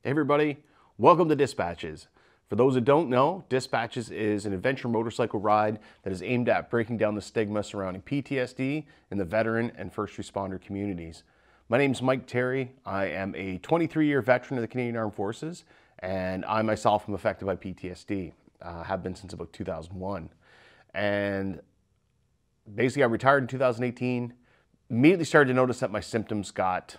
Hey everybody, welcome to Dispatches. For those who don't know, Dispatches is an adventure motorcycle ride that is aimed at breaking down the stigma surrounding PTSD in the veteran and first responder communities. My name is Mike Terry. I am a 23-year veteran of the Canadian Armed Forces, and I myself am affected by PTSD. Have been since about 2001. And basically I retired in 2018, immediately started to notice that my symptoms got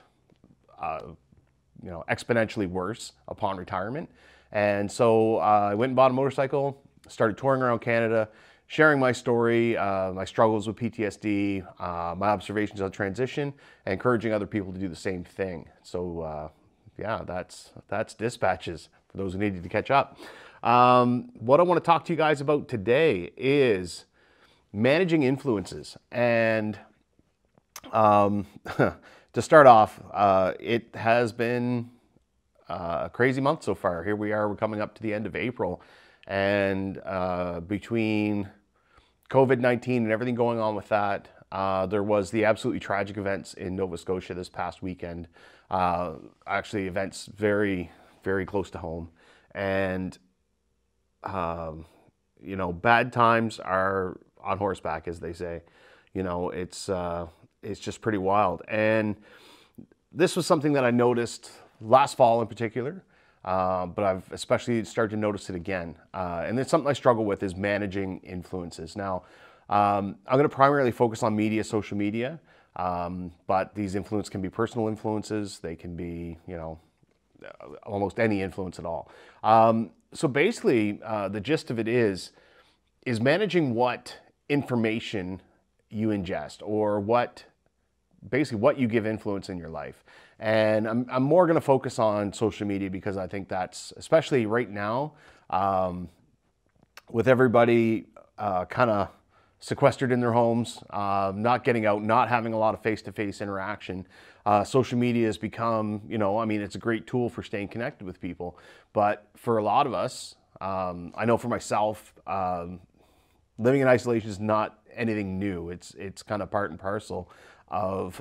exponentially worse upon retirement. And so I went and bought a motorcycle, started touring around Canada, sharing my story, my struggles with PTSD, my observations on transition, and encouraging other people to do the same thing. So yeah, that's Dispatches for those who needed to catch up. What I want to talk to you guys about today is managing influences. And to start off, it has been a crazy month so far. Here we are, we're coming up to the end of April, and between COVID-19 and everything going on with that, there was the absolutely tragic events in Nova Scotia this past weekend. Actually, events very, very close to home. And, you know, bad times are on horseback, as they say. You know, it's just pretty wild. And this was something that I noticed last fall in particular, but I've especially started to notice it again. And it's something I struggle with, is managing influences. Now, I'm going to primarily focus on media, social media, but these influences can be personal influences. They can be, you know, almost any influence at all. So basically, the gist of it is managing what information you ingest, or basically what you give influence in your life. And I'm more going to focus on social media, because I think that's, especially right now, with everybody kind of sequestered in their homes, not getting out, not having a lot of face-to-face interaction, social media has become, you know, I mean, it's a great tool for staying connected with people. But for a lot of us, I know for myself, living in isolation is not anything new. It's kind of part and parcel of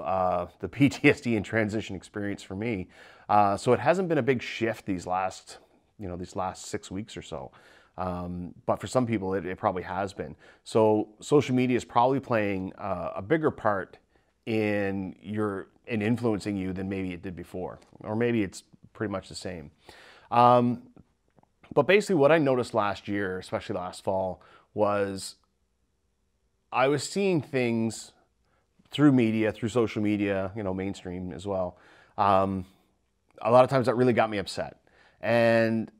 the PTSD and transition experience for me. So it hasn't been a big shift these last 6 weeks or so. But for some people, it probably has been. So social media is probably playing a bigger part in influencing you than maybe it did before, or maybe it's pretty much the same. But basically what I noticed last year, especially last fall, was I was seeing things through media, through social media, you know, mainstream as well. A lot of times that really got me upset. And,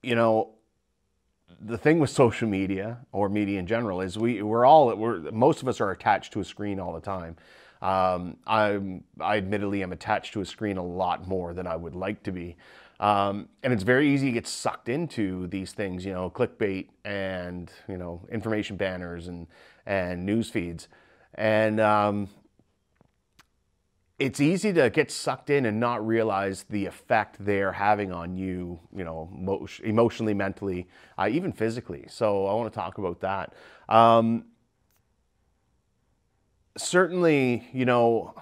you know, the thing with social media, or media in general, is most of us are attached to a screen all the time. I admittedly am attached to a screen a lot more than I would like to be. And it's very easy to get sucked into these things, you know, clickbait and, you know, information banners and news feeds. And it's easy to get sucked in and not realize the effect they're having on you, you know, emotionally, mentally, even physically. So I want to talk about that. Certainly, you know,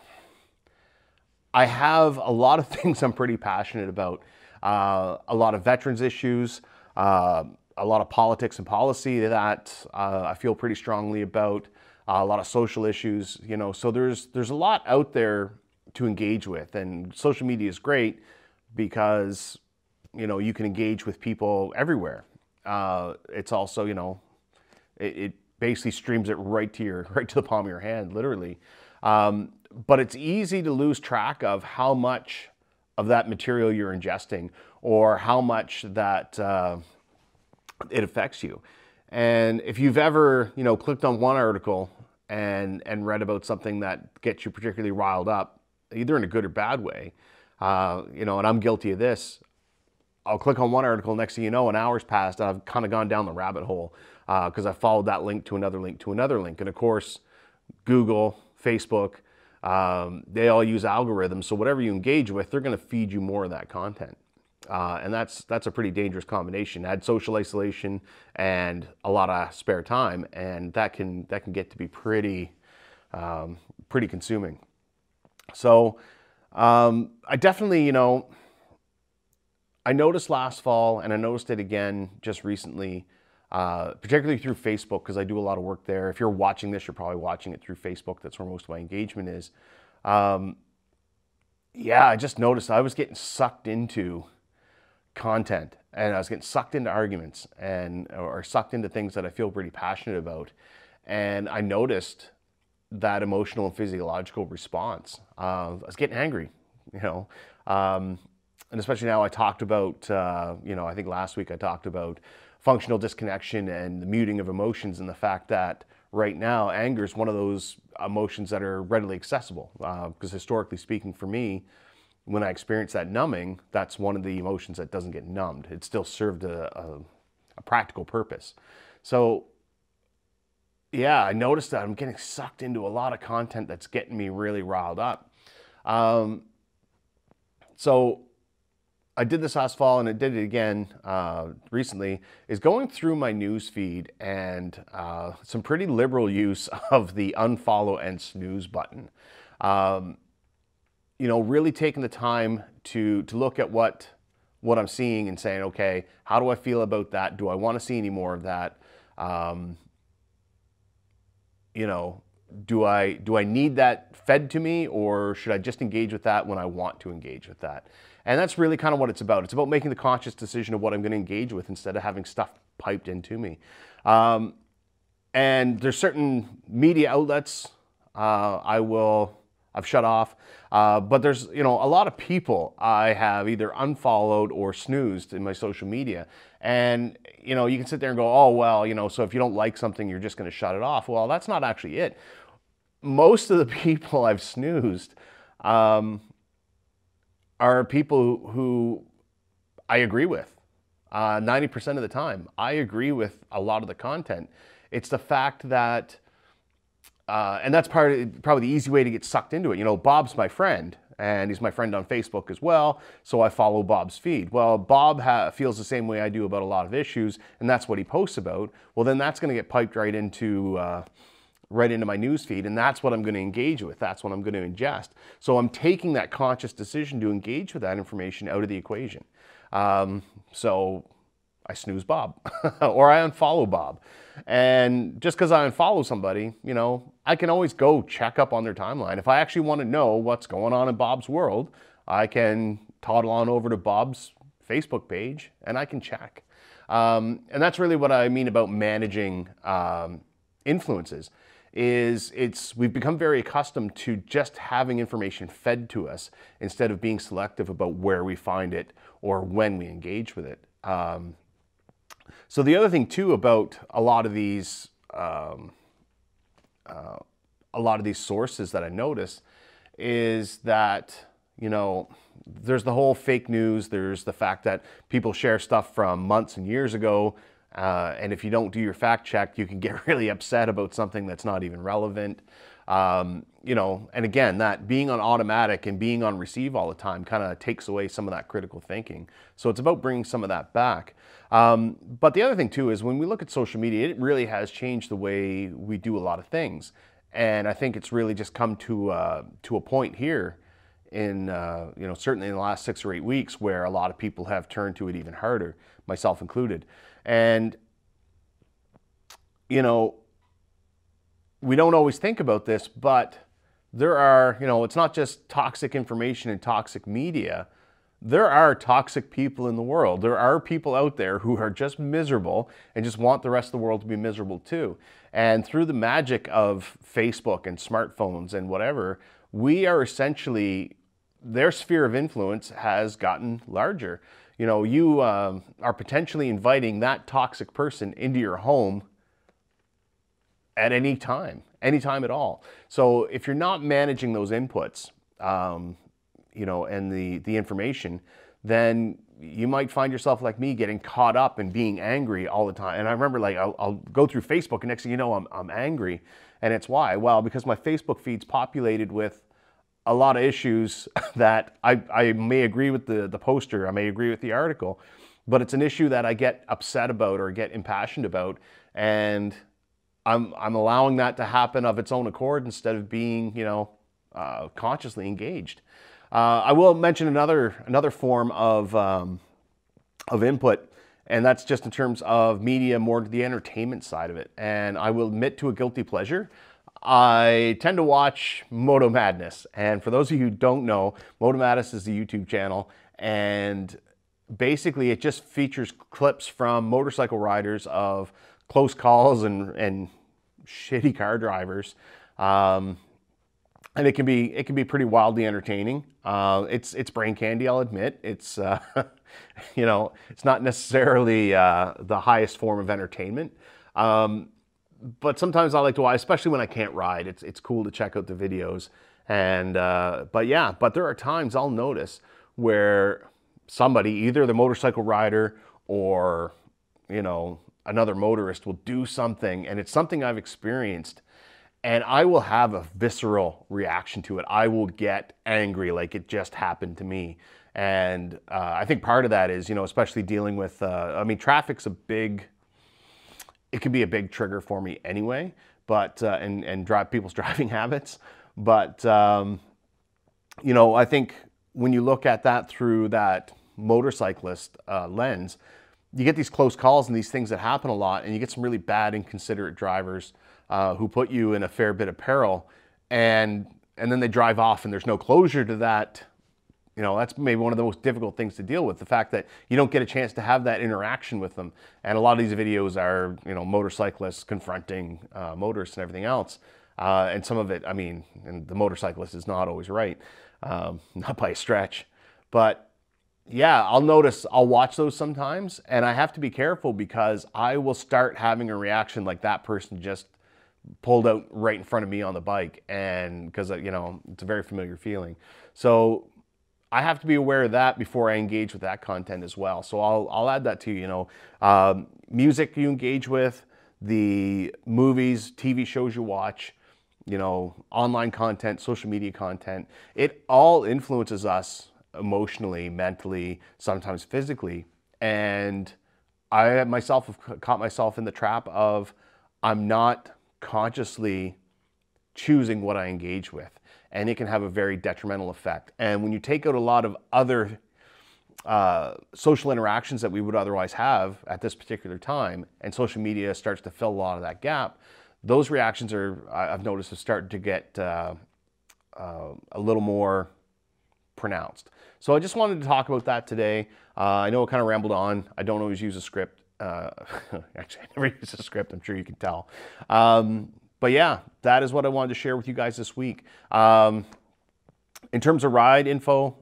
I have a lot of things I'm pretty passionate about. A lot of veterans issues, a lot of politics and policy that I feel pretty strongly about, a lot of social issues, you know, so there's a lot out there to engage with. And social media is great because, you know, you can engage with people everywhere. It's also, you know, it basically streams it right to the palm of your hand, literally. But it's easy to lose track of how much of that material you're ingesting, or how much that it affects you. And if you've ever, you know, clicked on one article and read about something that gets you particularly riled up, either in a good or bad way, you know, and I'm guilty of this. I'll click on one article, next thing you know, an hour's passed, and I've kind of gone down the rabbit hole because I followed that link to another link to another link. And of course, Google, Facebook, they all use algorithms. So whatever you engage with, they're going to feed you more of that content. And that's a pretty dangerous combination. Add social isolation and a lot of spare time, and that can get to be pretty consuming. So I definitely, you know, I noticed last fall, and I noticed it again just recently, particularly through Facebook, because I do a lot of work there. If you're watching this, you're probably watching it through Facebook. That's where most of my engagement is. Yeah, I just noticed I was getting sucked into content, and I was getting sucked into arguments or sucked into things that I feel pretty passionate about. And I noticed that emotional and physiological response. I was getting angry, you know. And especially now I talked about, I think last week I talked about functional disconnection and the muting of emotions, and the fact that right now anger is one of those emotions that are readily accessible. Because historically speaking, for me, when I experience that numbing, that's one of the emotions that doesn't get numbed. It still served a practical purpose. So yeah, I noticed that I'm getting sucked into a lot of content that's getting me really riled up. So I did this last fall, and I did it again recently, is going through my news feed, and some pretty liberal use of the unfollow and snooze button. Really taking the time to look at what I'm seeing and saying, okay, how do I feel about that? Do I want to see any more of that? Do I need that fed to me, or should I just engage with that when I want to engage with that? And that's really kind of what it's about. It's about making the conscious decision of what I'm going to engage with instead of having stuff piped into me. And there's certain media outlets I've shut off, but there's a lot of people I have either unfollowed or snoozed in my social media. And you can sit there and go, oh well, so if you don't like something, you're just going to shut it off. Well, that's not actually it. Most of the people I've snoozed are people who I agree with. 90% of the time, I agree with a lot of the content. It's the fact that, and that's probably the easy way to get sucked into it. Bob's my friend, and he's my friend on Facebook as well, so I follow Bob's feed. Well, Bob feels the same way I do about a lot of issues, and that's what he posts about. Well, then that's going to get piped right into my news feed, and that's what I'm going to engage with. That's what I'm going to ingest. So I'm taking that conscious decision to engage with that information out of the equation. So I snooze Bob or I unfollow Bob. And just because I unfollow somebody, I can always go check up on their timeline. If I actually want to know what's going on in Bob's world, I can toddle on over to Bob's Facebook page and I can check. And that's really what I mean about managing influences. We've become very accustomed to just having information fed to us instead of being selective about where we find it or when we engage with it. So the other thing too about a lot of these sources that I notice is that there's the whole fake news. There's the fact that people share stuff from months and years ago. And if you don't do your fact check, you can get really upset about something that's not even relevant. And again, that being on automatic and being on receive all the time kind of takes away some of that critical thinking. So it's about bringing some of that back. But the other thing too is when we look at social media, it really has changed the way we do a lot of things. And I think it's really just come to a point here in, certainly in the last 6 or 8 weeks where a lot of people have turned to it even harder, myself included. And, we don't always think about this, but there are, it's not just toxic information and toxic media. There are toxic people in the world. There are people out there who are just miserable and just want the rest of the world to be miserable too. And through the magic of Facebook and smartphones and whatever, we are essentially, their sphere of influence has gotten larger. You are potentially inviting that toxic person into your home at any time at all. So if you're not managing those inputs, and the information, then you might find yourself like me getting caught up in being angry all the time. And I remember I'll go through Facebook and next thing you know, I'm angry. And it's why? Well, because my Facebook feed's populated with a lot of issues that I may agree with the poster, I may agree with the article, but it's an issue that I get upset about or get impassioned about, and I'm allowing that to happen of its own accord instead of being, consciously engaged. I will mention another form of of input, and that's just in terms of media, more to the entertainment side of it. And I will admit to a guilty pleasure. I tend to watch Moto Madness, and for those of you who don't know, Moto Madness is the YouTube channel, and basically it just features clips from motorcycle riders of close calls and shitty car drivers. And it can be pretty wildly entertaining. It's brain candy, I'll admit. It's you know, it's not necessarily the highest form of entertainment. But sometimes I like to watch, especially when I can't ride. It's cool to check out the videos. And but there are times I'll notice where somebody, either the motorcycle rider or, you know, another motorist, will do something, and it's something I've experienced, and I will have a visceral reaction to it. I will get angry like it just happened to me. And I think part of that is, you know, especially dealing with, I mean, traffic's it can be a big trigger for me anyway, but, and people's driving habits. But, you know, I think when you look at that through that motorcyclist lens, you get these close calls and these things that happen a lot, and you get some really bad, inconsiderate drivers who put you in a fair bit of peril, and then they drive off and there's no closure to that. You know, that's maybe one of the most difficult things to deal with, the fact that you don't get a chance to have that interaction with them. And a lot of these videos are, you know, motorcyclists confronting motorists and everything else. And some of it, I mean, and the motorcyclist is not always right, not by a stretch. But yeah, I'll watch those sometimes, and I have to be careful because I will start having a reaction like that person just pulled out right in front of me on the bike, and because, you know, it's a very familiar feeling. So I have to be aware of that before I engage with that content as well. So I'll add that to you. You know, music you engage with, the movies, TV shows you watch, you know, online content, social media content, it all influences us emotionally, mentally, sometimes physically. And I myself have caught myself in the trap of I'm not consciously choosing what I engage with, and it can have a very detrimental effect. And when you take out a lot of other social interactions that we would otherwise have at this particular time, and social media starts to fill a lot of that gap, those reactions I've noticed, have started to get a little more pronounced. So I just wanted to talk about that today. I know I kind of rambled on. I don't always use a script. Actually, I never use a script, I'm sure you can tell. But yeah, that is what I wanted to share with you guys this week. In terms of ride info,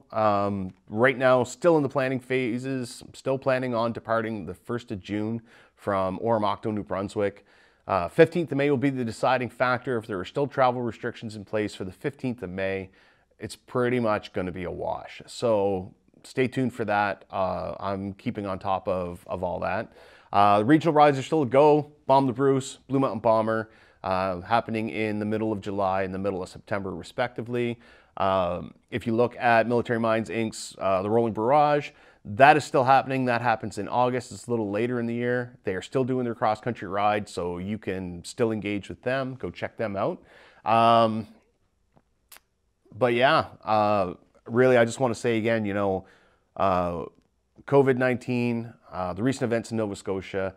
right now, still in the planning phases, still planning on departing the 1st of June from Oromocto, New Brunswick. 15th of May will be the deciding factor. If there are still travel restrictions in place for the 15th of May, it's pretty much going to be a wash. So stay tuned for that. I'm keeping on top of all that. The regional rides are still a go. Bomb the Bruce, Blue Mountain Bomber, happening in the middle of July and the middle of September, respectively. If you look at Military Minds Inc.'s The Rolling Barrage, that is still happening. That happens in August. It's a little later in the year. They are still doing their cross-country ride, so you can still engage with them. Go check them out. But yeah, really, I just want to say again, you know, COVID-19, the recent events in Nova Scotia,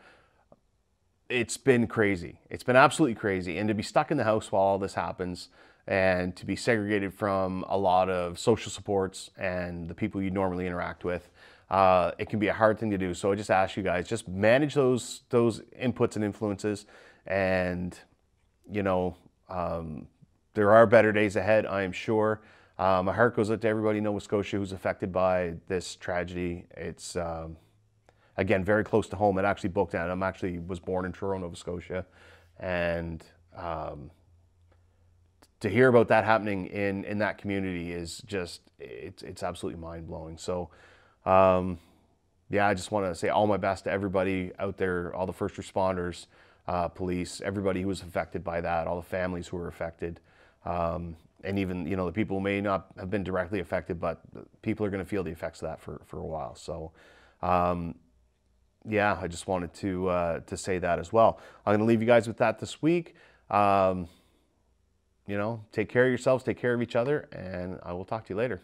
it's been crazy. It's been absolutely crazy. And to be stuck in the house while all this happens, and to be segregated from a lot of social supports and the people you normally interact with, it can be a hard thing to do. So I just ask you guys, just manage those inputs and influences. And, you know, there are better days ahead, I am sure. My heart goes out to everybody in Nova Scotia who's affected by this tragedy. It's, again, very close to home. It actually booked out. Was born in Truro, Nova Scotia. And to hear about that happening in that community is just, it's absolutely mind-blowing. So, yeah, I just want to say all my best to everybody out there, all the first responders, police, everybody who was affected by that, all the families who were affected. And even, you know, the people who may not have been directly affected, but people are going to feel the effects of that for a while. So, yeah, I just wanted to say that as well. I'm going to leave you guys with that this week. You know, take care of yourselves, take care of each other, and I will talk to you later.